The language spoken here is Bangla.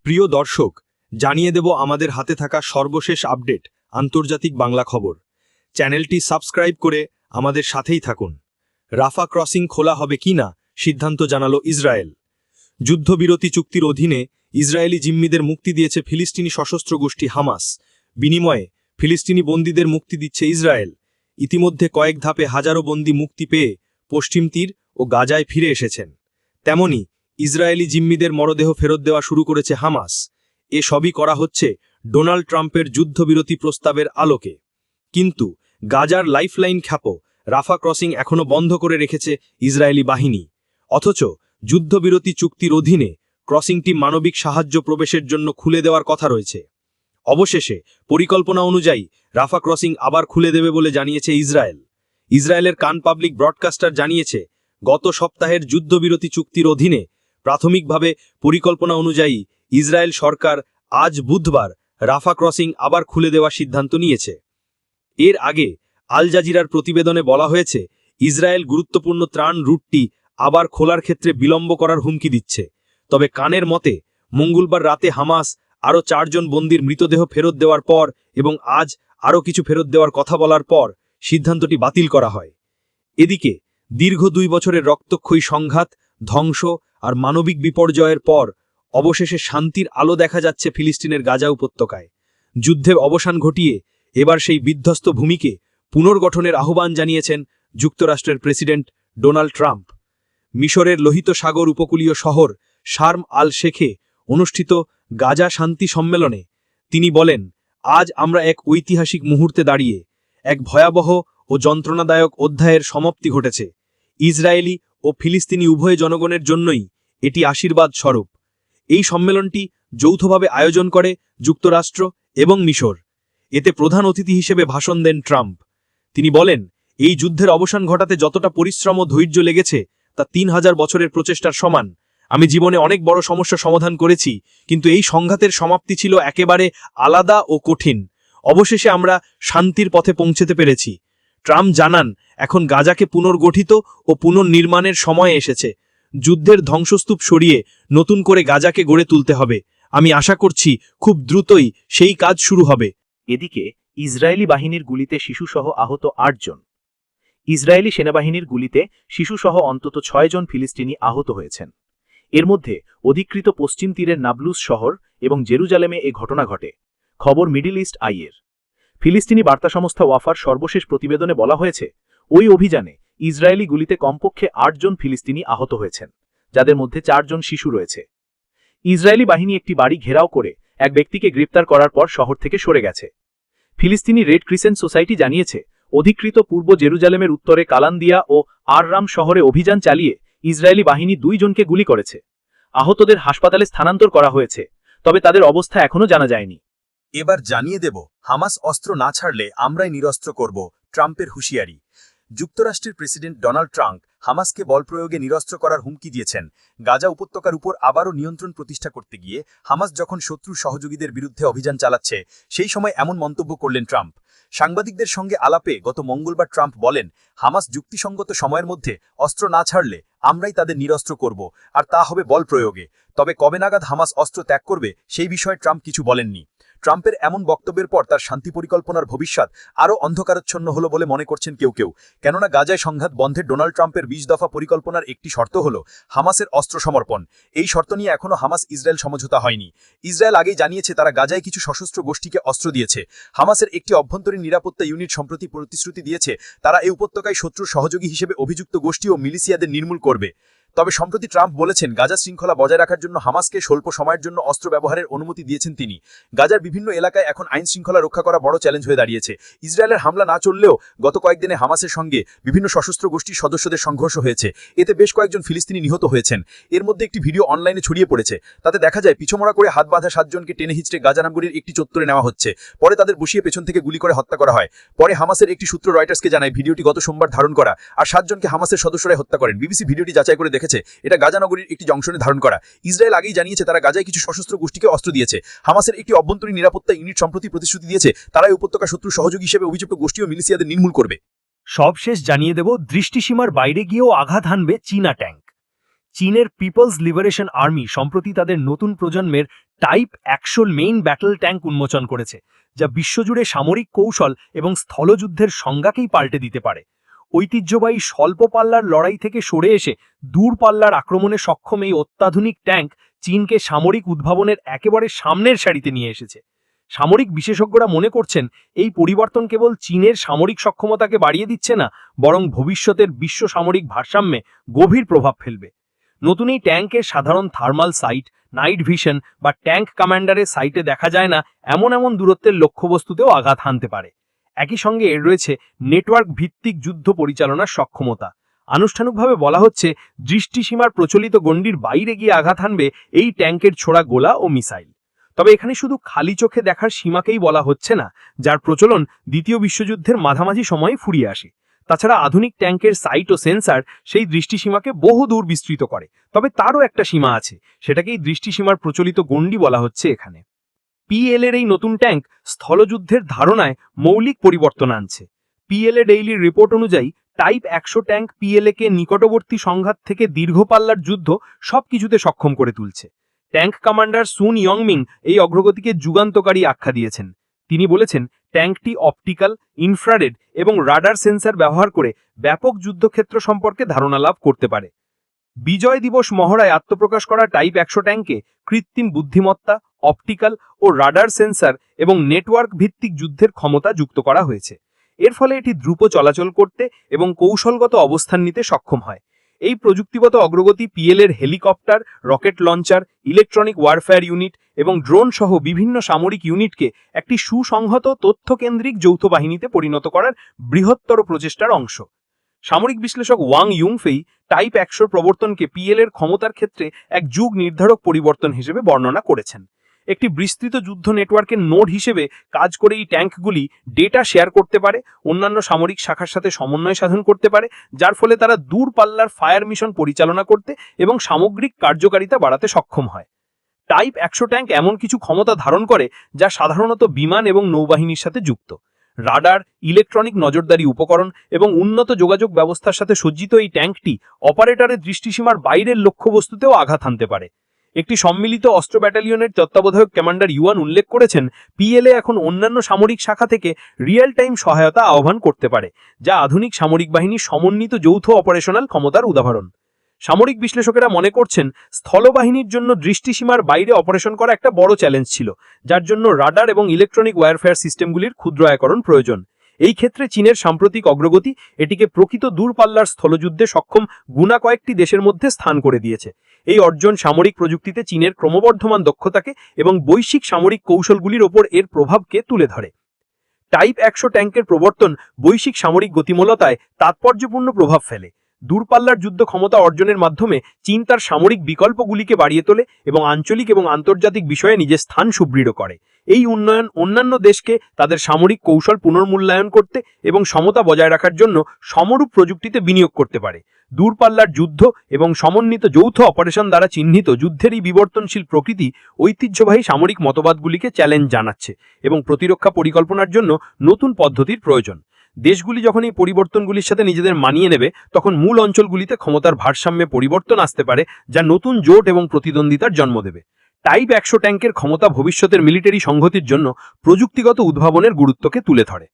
প্রিয় দর্শক, জানিয়ে দেব আমাদের হাতে থাকা সর্বশেষ আপডেট আন্তর্জাতিক বাংলা খবর। চ্যানেলটি সাবস্ক্রাইব করে আমাদের সাথেই থাকুন। রাফা ক্রসিং খোলা হবে কিনা সিদ্ধান্ত জানালো ইসরায়েল। যুদ্ধবিরতি চুক্তির অধীনে ইসরায়েলি জিম্মিদের মুক্তি দিয়েছে ফিলিস্তিনি সশস্ত্র গোষ্ঠী হামাস। বিনিময়ে ফিলিস্তিনি বন্দীদের মুক্তি দিচ্ছে ইসরায়েল। ইতিমধ্যে কয়েক ধাপে হাজারো বন্দী মুক্তি পেয়ে পশ্চিম তীর ও গাজায় ফিরে এসেছেন। তেমনি ইসরায়েলি জিম্মিদের মরদেহ ফেরত দেওয়া শুরু করেছে হামাস। এ সবই করা হচ্ছে ডোনাল্ড ট্রাম্পের যুদ্ধবিরতি প্রস্তাবের আলোকে। কিন্তু গাজার লাইফলাইন খ্যাপো রাফা ক্রসিং এখনো বন্ধ করে রেখেছে ইসরায়েলি বাহিনী। অথচ যুদ্ধবিরতি চুক্তির অধীনে ক্রসিংটি মানবিক সাহায্য প্রবেশের জন্য খুলে দেওয়ার কথা রয়েছে। অবশেষে পরিকল্পনা অনুযায়ী রাফা ক্রসিং আবার খুলে দেবে বলে জানিয়েছে ইসরায়েল। ইসরায়েলের কান পাবলিক ব্রডকাস্টার জানিয়েছে, গত সপ্তাহের যুদ্ধবিরতি চুক্তির অধীনে প্রাথমিকভাবে পরিকল্পনা অনুযায়ী ইসরায়েল সরকার আজ বুধবার রাফা ক্রসিং আবার খুলে দেওয়ার সিদ্ধান্ত নিয়েছে। এর আগে আল জাজিরার প্রতিবেদনে বলা হয়েছে, ইসরায়েল গুরুত্বপূর্ণ ত্রাণ রুটটি আবার খোলার ক্ষেত্রে বিলম্ব করার হুমকি দিচ্ছে। তবে কানের মতে মঙ্গলবার রাতে হামাস আরও 4 জন বন্দীর মৃতদেহ ফেরত দেওয়ার পর এবং আজ আরও কিছু ফেরত দেওয়ার কথা বলার পর সিদ্ধান্তটি বাতিল করা হয়। এদিকে দীর্ঘ 2 বছরের রক্তক্ষয়ী সংঘাত, ধ্বংস আর মানবিক বিপর্যয়ের পর অবশেষে শান্তির আলো দেখা যাচ্ছে ফিলিস্তিনের গাজা উপত্যকায়। যুদ্ধের অবসান ঘটিয়ে এবার সেই বিধ্বস্ত ভূমিকে পুনর্গঠনের আহ্বান জানিয়েছেন যুক্তরাষ্ট্রের প্রেসিডেন্ট ডোনাল্ড ট্রাম্প। মিশরের লোহিত সাগর উপকূলীয় শহর শার্ম আল শেখে অনুষ্ঠিত গাজা শান্তি সম্মেলনে তিনি বলেন, আজ আমরা এক ঐতিহাসিক মুহূর্তে দাঁড়িয়ে, এক ভয়াবহ ও যন্ত্রণাদায়ক অধ্যায়ের সমাপ্তি ঘটেছে। ইসরায়েলি ও ফিলিস্তিনি উভয় জনগণের জন্যই এটি আশীর্বাদ স্বরূপ। এই সম্মেলনটি যৌথভাবে আয়োজন করে যুক্তরাষ্ট্র এবং মিশর। এতে প্রধান অতিথি হিসেবে ভাষণ দেন ট্রাম্প। তিনি বলেন, এই যুদ্ধের অবসান ঘটাতে যতটা পরিশ্রম ও ধৈর্য লেগেছে তা 3000 বছরের প্রচেষ্টার সমান। আমি জীবনে অনেক বড় সমস্যা সমাধান করেছি, কিন্তু এই সংঘাতের সমাপ্তি ছিল একেবারে আলাদা ও কঠিন। অবশেষে আমরা শান্তির পথে পৌঁছতে পেরেছি। ট্রাম্প জানান, এখন গাজাকে পুনর্গঠিত ও পুনর্নির্মাণের সময় এসেছে। যুদ্ধের ধ্বংসস্তূপ সরিয়ে নতুন করে গাজাকে গড়ে তুলতে হবে। আমি আশা করছি খুব দ্রুতই সেই কাজ শুরু হবে। এদিকে ইসরায়েলি বাহিনীর গুলিতে শিশুসহ আহত 8 জন। ইসরায়েলি সেনাবাহিনীর গুলিতে শিশুসহ অন্তত 6 জন ফিলিস্তিনি আহত হয়েছেন। এর মধ্যে অধিকৃত পশ্চিম তীরের নাবলুস শহর এবং জেরুজালেমে এ ঘটনা ঘটে। খবর মিডল ইস্ট আইয়ের। ফিলিস্তিনি বার্তা সংস্থা ওয়াফার সর্বশেষ প্রতিবেদনে বলা হয়েছে, ওই অভিযানে ইসরায়েলি গুলিতে কমপক্ষে 8 জন ফিলিস্তিনি আহত হয়েছেন, যাদের মধ্যে 4 জন শিশু রয়েছে। ইসরায়েলি বাহিনী একটি বাড়ি ঘেরাও করে এক ব্যক্তিকে গ্রেপ্তার করার পর শহর থেকে সরে গেছে। ফিলিস্তিনি রেড ক্রিসেন্ট সোসাইটি জানিয়েছে, অধিকৃত পূর্ব জেরুজালেমের উত্তরে কালান্দিয়া ও আর রাম শহরে অভিযান চালিয়ে ইসরায়েলি বাহিনী 2 জনকে গুলি করেছে। আহতদের হাসপাতালে স্থানান্তর করা হয়েছে, তবে তাদের অবস্থা এখনও জানা যায়নি। এবার জানিয়ে দেব, হামাস অস্ত্র না ছাড়লে আমরাই নিরস্ত্র করব, ট্রাম্পের হুঁশিয়ারি। যুক্তরাষ্ট্রের প্রেসিডেন্ট ডোনাল্ড ট্রাম্প হামাসকে বলপ্রয়োগে নিরস্ত্র করার হুমকি দিয়েছেন। গাজা উপত্যকার উপর আবারও নিয়ন্ত্রণ প্রতিষ্ঠা করতে গিয়ে হামাস যখন শত্রু সহযোগীদের বিরুদ্ধে অভিযান চালাচ্ছে, সেই সময় এমন মন্তব্য করলেন ট্রাম্প। সাংবাদিকদের সঙ্গে আলাপে গত মঙ্গলবার ট্রাম্প বলেন, হামাস যুক্তিসঙ্গত সময়ের মধ্যে অস্ত্র না ছাড়লে আমরাই তাদের নিরস্ত্র করব, আর তা হবে বল প্রয়োগে। তবে কবে নাগাদ হামাস অস্ত্র ত্যাগ করবে সেই বিষয়ে ট্রাম্প কিছু বলেননি। ট্রাম্পের এমন বক্তব্যের পর তার শান্তি পরিকল্পনার ভবিষ্যৎ আরও অন্ধকারাচ্ছন্ন হল বলে মনে করছেন কেউ কেউ। কেননা গাজায় সংঘাত বন্ধে ডোনাল্ড ট্রাম্পের 20 দফা পরিকল্পনার একটি শর্ত হল হামাসের অস্ত্র সমর্পণ। এই শর্ত নিয়ে এখনও হামাস ইসরায়েল সমঝোতা হয়নি। ইসরায়েল আগেই জানিয়েছে তারা গাজায় কিছু সশস্ত্র গোষ্ঠীকে অস্ত্র দিয়েছে। হামাসের একটি অভ্যন্তরীণ নিরাপত্তা ইউনিট সম্প্রতি প্রতিশ্রুতি দিয়েছে তারা এই উপত্যকায় শত্রুর সহযোগী হিসেবে অভিযুক্ত গোষ্ঠী ও মিলিশিয়াদের নির্মূল করবে। তবে সম্প্রতি ট্রাম্প বলেছেন, গাজা শৃঙ্খলা বজায় রাখার জন্য হামাসকে স্বল্প সময়ের জন্য অস্ত্র ব্যবহারের অনুমতি দিয়েছেন তিনি। গাজার বিভিন্ন এলাকায় এখন আইন শৃঙ্খলা রক্ষা করা বড় চ্যালেঞ্জ হয়ে দাঁড়িয়েছে। ইসরায়েলের হামলা না চললেও গত কয়েকদিনে হামাসের সঙ্গে বিভিন্ন সশস্ত্র গোষ্ঠীর সদস্যদের সংঘর্ষ হয়েছে। এতে বেশ কয়েকজন ফিলিস্তিনি নিহত হয়েছেন। এর মধ্যে একটি ভিডিও অনলাইনে ছড়িয়ে পড়েছে। তাতে দেখা যায় পিছমরা করে হাত বাঁধা 7 জনকে টেনে হিচড়ে গাজা নগরীর একটি চত্বরে নেওয়া হচ্ছে। পরে তাদের বসিয়ে পেছন থেকে গুলি করে হত্যা করা হয়। পরে হামাসের একটি সূত্র রয়টার্সকে জানায়, ভিডিওটি গত সোমবার ধারণ করা, আর 7 জনকে হামাসের সদস্যরাই হত্যা করেন। বিবিসি ভিডিওটি যাচাই করে দেখেছে এটা গাজা নগরীর একটি জংশনে ধারণ করা। ইসরায়েল আগেই জানিয়েছে তারা গাজায় কিছু সশস্ত্র গোষ্ঠীকে অস্ত্র দিয়েছে। হামাসের একটি অভ্যন্তরীণ নিরাপত্তা ইউনিট সম্প্রতি প্রতিশ্রুতি দিয়েছে তারা এই উপত্যকা শত্রু সহযোগী হিসেবে অভিযুক্ত গোষ্ঠী ও মিলিশিয়াদের নির্মূল করবে। সবশেষ জানিয়ে দেব, দৃষ্টিসীমার বাইরে গিয়েও আঘাত হানবে চীনা ট্যাঙ্ক। চীনের পিপলস লিবারেশন আর্মি সম্প্রতি তাদের নতুন প্রজন্মের টাইপ 100 মেইন ব্যাটল ট্যাঙ্ক উন্মোচন করেছে, যা বিশ্বজুড়ে সামরিক কৌশল এবং স্থলযুদ্ধের সংজ্ঞাকেই পাল্টে দিতে পারে। ঐতিহ্যবাহী স্বল্প পাল্লার লড়াই থেকে সরে এসে দূরপাল্লার আক্রমণে সক্ষম এই অত্যাধুনিক ট্যাঙ্ক চীনকে সামরিক উদ্ভাবনের একেবারে সামনের সারিতে নিয়ে এসেছে। সামরিক বিশেষজ্ঞরা মনে করছেন এই পরিবর্তন কেবল চীনের সামরিক সক্ষমতাকে বাড়িয়ে দিচ্ছে না, বরং ভবিষ্যতের বিশ্ব সামরিক ভারসাম্যে গভীর প্রভাব ফেলবে। নতুন এই ট্যাঙ্কের সাধারণ থার্মাল সাইট, নাইট ভিশন বা ট্যাঙ্ক কমান্ডারের সাইটে দেখা যায় না এমন দূরত্বের লক্ষ্যবস্তুতেও আঘাত হানতে পারে। একই সঙ্গে এর রয়েছে নেটওয়ার্ক ভিত্তিক যুদ্ধ পরিচালনার সক্ষমতা। আনুষ্ঠানিকভাবে বলা হচ্ছে দৃষ্টিসীমার প্রচলিত গণ্ডির বাইরে গিয়ে আঘাত হানবে এই ট্যাঙ্কের ছোড়া গোলা ও মিসাইল। তবে এখানে শুধু খালি চোখে দেখার সীমাকেই বলা হচ্ছে না, যার প্রচলন দ্বিতীয় বিশ্বযুদ্ধের মাঝামাঝি সময়ে ফুরিয়ে আসে। তাছাড়া আধুনিক ট্যাঙ্কের সাইট ও সেন্সার সেই দৃষ্টিসীমাকে বহু দূর বিস্তৃত করে, তবে তারও একটা সীমা আছে, সেটাকেই দৃষ্টিসীমার প্রচলিত গণ্ডি বলা হচ্ছে এখানে। পিএল-এর এই নতুন ট্যাঙ্ক স্থলযুদ্ধের ধারণায় মৌলিক পরিবর্তন আনছে। পিএলএ ডেইলির রিপোর্ট অনুযায়ী টাইপ 100 ট্যাঙ্ক পিএলএ-কে নিকটবর্তী সংঘাত থেকে দীর্ঘ পাল্লার যুদ্ধ সবকিছুতে সক্ষম করে তুলছে। ট্যাঙ্ক কমান্ডার সুন ইয়ংমিং এই অগ্রগতিকে যুগান্তকারী আখ্যা দিয়েছেন। তিনি বলেছেন, ট্যাঙ্কটি অপটিক্যাল, ইনফ্রারেড এবং রাডার সেন্সর ব্যবহার করে ব্যাপক যুদ্ধক্ষেত্র সম্পর্কে ধারণা লাভ করতে পারে। বিজয় দিবস মহড়ায় আত্মপ্রকাশ করা টাইপ 100 ট্যাঙ্কে কৃত্রিম বুদ্ধিমত্তা, অপটিক্যাল ও রাডার সেন্সর এবং নেটওয়ার্ক ভিত্তিক যুদ্ধের ক্ষমতা যুক্ত করা হয়েছে। এর ফলে এটি দ্রুত চলাচল করতে এবং কৌশলগত অবস্থান নিতে সক্ষম হয়। এই প্রযুক্তিগত অগ্রগতি পিএল-এর helicopter, rocket launcher, electronic warfare unit এবং ড্রোন সহ বিভিন্ন সামরিক ইউনিটকে একটি সুসংহত তথ্যকেন্দ্রিক যৌথ বাহিনীতে পরিণত করার বৃহত্তর প্রচেষ্টার অংশ। সামরিক বিশ্লেষক ওয়াং ইউংফেই টাইপ 100 প্রবর্তনকে পিএল-এর ক্ষমতার ক্ষেত্রে এক যুগ নির্ধারক পরিবর্তন হিসেবে বর্ণনা করেছেন। একটি বিস্তৃত যুদ্ধ নেটওয়ার্কের নোড হিসেবে কাজ করে এই ট্যাঙ্কগুলি ডেটা শেয়ার করতে পারে, অন্যান্য সামরিক শাখার সাথে সমন্বয় সাধন করতে পারে, যার ফলে তারা দূরপাল্লার ফায়ার মিশন পরিচালনা করতে এবং সামগ্রিক কার্যকারিতা বাড়াতে সক্ষম হয়। টাইপ 100 ট্যাঙ্ক এমন কিছু ক্ষমতা ধারণ করে যা সাধারণত বিমান এবং নৌবাহিনীর সাথে যুক্ত। রাডার, ইলেকট্রনিক নজরদারি উপকরণ এবং উন্নত যোগাযোগ ব্যবস্থার সাথে সজ্জিত এই ট্যাঙ্কটি অপারেটরের দৃষ্টিসীমার বাইরের লক্ষ্যবস্তুতেও আঘাত হানতে পারে। একটি সম্মিলিত অস্ত্র ব্যাটালিয়নের তত্ত্বাবধায়ক কমান্ডার ইউয়ান উল্লেখ করেছেন, পিএলএ এখন অন্যান্য সামরিক শাখা থেকে রিয়েল টাইম সহায়তা আহ্বান করতে পারে, যা আধুনিক সামরিক বাহিনীর সমন্বিত যৌথ অপারেশনাল ক্ষমতার উদাহরণ। সামরিক বিশ্লেষকেরা মনে করছেন, স্থলবাহিনীর জন্য দৃষ্টিসীমার বাইরে অপারেশন করা একটা বড় চ্যালেঞ্জ ছিল, যার জন্য রাডার এবং ইলেকট্রনিক ওয়ারফেয়ার সিস্টেমগুলির ক্ষুদ্রায়করণ প্রয়োজন। এই ক্ষেত্রে চীনের সাম্প্রতিক অগ্রগতি এটিকে প্রকৃত দূরপাল্লার স্থলযুদ্ধে সক্ষম গুণা কয়েকটি দেশের মধ্যে স্থান করে দিয়েছে। এই অর্জন সামরিক প্রযুক্তিতে চীনের ক্রমবর্ধমান দক্ষতাকে এবং বৈশ্বিক সামরিক কৌশলগুলির ওপর এর প্রভাবকে তুলে ধরে। টাইপ 100 ট্যাঙ্কের প্রবর্তন বৈশ্বিক সামরিক গতিমূলতায় তাৎপর্যপূর্ণ প্রভাব ফেলে। দূরপাল্লার যুদ্ধ ক্ষমতা অর্জনের মাধ্যমে চীন তার সামরিক বিকল্পগুলিকে বাড়িয়ে তোলে এবং আঞ্চলিক এবং আন্তর্জাতিক বিষয়ে নিজের স্থান সুদৃঢ় করে। এই উন্নয়ন অন্যান্য দেশকে তাদের সামরিক কৌশল পুনর্মূল্যায়ন করতে এবং সমতা বজায় রাখার জন্য সমরূপ প্রযুক্তিতে বিনিয়োগ করতে পারে। দূরপাল্লার যুদ্ধ এবং সমন্বিত যৌথ অপারেশন দ্বারা চিহ্নিত যুদ্ধের এই বিবর্তনশীল প্রকৃতি ঐতিহ্যবাহী সামরিক মতবাদগুলিকে চ্যালেঞ্জ জানাচ্ছে এবং প্রতিরক্ষা পরিকল্পনার জন্য নতুন পদ্ধতির প্রয়োজন। দেশগুলি যখন এই পরিবর্তনগুলির সাথে নিজেদের মানিয়ে নেবে, তখন মূল অঞ্চলগুলিতে ক্ষমতার ভারসাম্যে পরিবর্তন আসতে পারে, যা নতুন জোট এবং প্রতিদ্বন্দ্বিতার জন্ম দেবে। টাইপ 100 ট্যাঙ্কের ক্ষমতা ভবিষ্যতের মিলিটারি সংহতির জন্য প্রযুক্তিগত উদ্ভাবনের গুরুত্বকে তুলে ধরে।